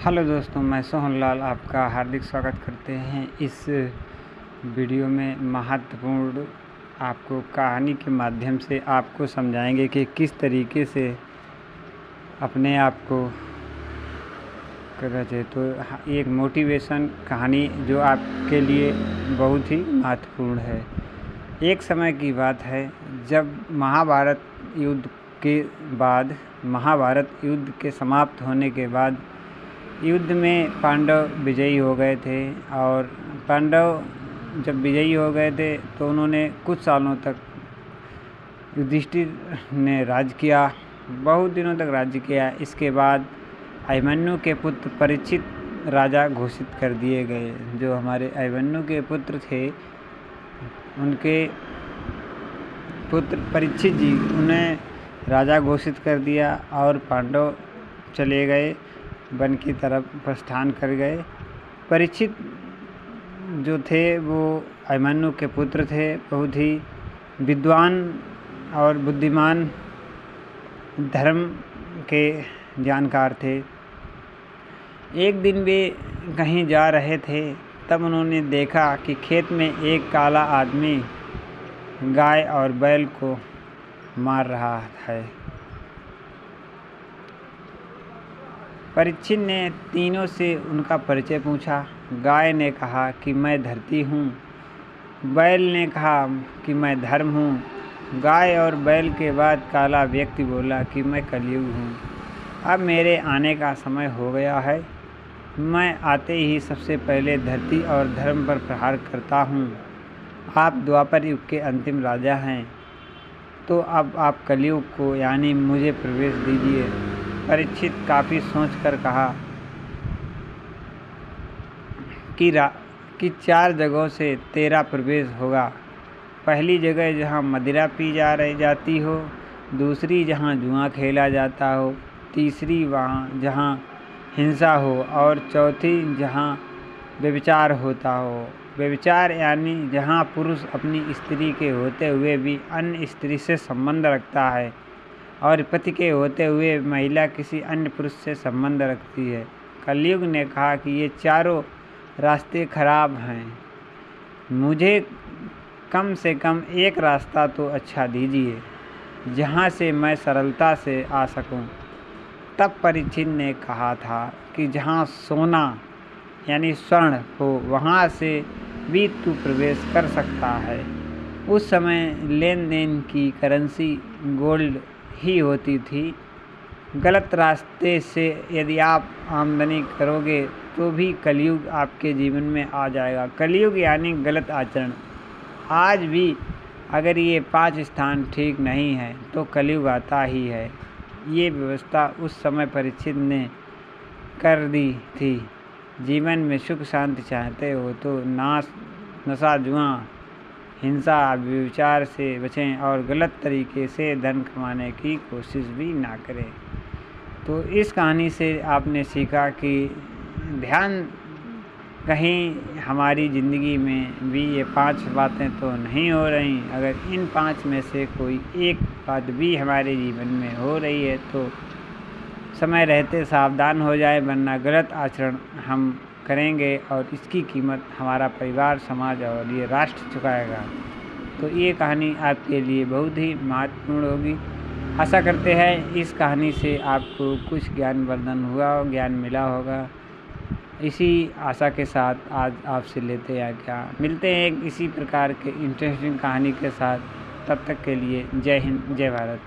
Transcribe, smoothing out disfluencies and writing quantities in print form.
Hello दोस्तों, मैं सोहन लाल आपका हार्दिक स्वागत करते हैं। इस वीडियो में महत्वपूर्ण आपको कहानी के माध्यम से आपको समझाएंगे कि किस तरीके से अपने आप को करना चाहिए। तो एक मोटिवेशन कहानी जो आपके लिए बहुत ही महत्वपूर्ण है। एक समय की बात है जब महाभारत युद्ध के समाप्त होने के बाद युद्ध में पांडव विजयी हो गए थे। और पांडव जब विजयी हो गए थे तो उन्होंने कुछ सालों तक युधिष्ठिर ने राज्य किया, बहुत दिनों तक राज्य किया। इसके बाद अभिमन्यु के पुत्र परीक्षित राजा घोषित कर दिए गए। जो हमारे अभिमन्यु के पुत्र थे, उनके पुत्र परीक्षित जी, उन्हें राजा घोषित कर दिया और पांडव चले गए, वन की तरफ प्रस्थान कर गए। परीक्षित जो थे वो अभिमन्यु के पुत्र थे, बहुत ही विद्वान और बुद्धिमान, धर्म के जानकार थे। एक दिन वे कहीं जा रहे थे, तब उन्होंने देखा कि खेत में एक काला आदमी गाय और बैल को मार रहा है। परीक्षित ने तीनों से उनका परिचय पूछा। गाय ने कहा कि मैं धरती हूँ। बैल ने कहा कि मैं धर्म हूँ। गाय और बैल के बाद काला व्यक्ति बोला कि मैं कलयुग हूँ। अब मेरे आने का समय हो गया है। मैं आते ही सबसे पहले धरती और धर्म पर प्रहार करता हूँ। आप द्वापर युग के अंतिम राजा हैं, तो अब आप कलयुग को यानी मुझे प्रवेश दीजिए। परीक्षित काफ़ी सोचकर कहा कि 4 जगहों से तेरा प्रवेश होगा। पहली जगह जहाँ मदिरा पी जाती हो, दूसरी जहाँ जुआ खेला जाता हो, तीसरी वहाँ जहाँ हिंसा हो, और चौथी जहाँ व्यभिचार होता हो। व्यभिचार यानी जहाँ पुरुष अपनी स्त्री के होते हुए भी अन्य स्त्री से संबंध रखता है, और पति के होते हुए महिला किसी अन्य पुरुष से संबंध रखती है। कलयुग ने कहा कि ये चारों रास्ते खराब हैं, मुझे कम से कम एक रास्ता तो अच्छा दीजिए जहाँ से मैं सरलता से आ सकूं। तब परीक्षित ने कहा था कि जहाँ सोना यानी स्वर्ण हो, वहाँ से भी तू प्रवेश कर सकता है। उस समय लेन देन की करेंसी गोल्ड ही होती थी। गलत रास्ते से यदि आप आमदनी करोगे तो भी कलयुग आपके जीवन में आ जाएगा। कलयुग यानी गलत आचरण। आज भी अगर ये 5 स्थान ठीक नहीं है तो कलयुग आता ही है। ये व्यवस्था उस समय परीक्षित ने कर दी थी। जीवन में सुख शांति चाहते हो तो नशा, जुआ, हिंसा, व्यभिचार से बचें और गलत तरीके से धन कमाने की कोशिश भी ना करें। तो इस कहानी से आपने सीखा कि ध्यान कहीं हमारी ज़िंदगी में भी ये 5 बातें तो नहीं हो रही। अगर इन 5 में से कोई एक बात भी हमारे जीवन में हो रही है तो समय रहते सावधान हो जाए, वरना गलत आचरण हम करेंगे और इसकी कीमत हमारा परिवार, समाज और ये राष्ट्र चुकाएगा। तो ये कहानी आपके लिए बहुत ही महत्वपूर्ण होगी। आशा करते हैं इस कहानी से आपको कुछ ज्ञानवर्धन हुआ हो, ज्ञान मिला होगा। इसी आशा के साथ आज आपसे लेते हैं क्या, मिलते हैं एक इसी प्रकार के इंटरेस्टिंग कहानी के साथ। तब तक के लिए जय हिंद, जय भारत।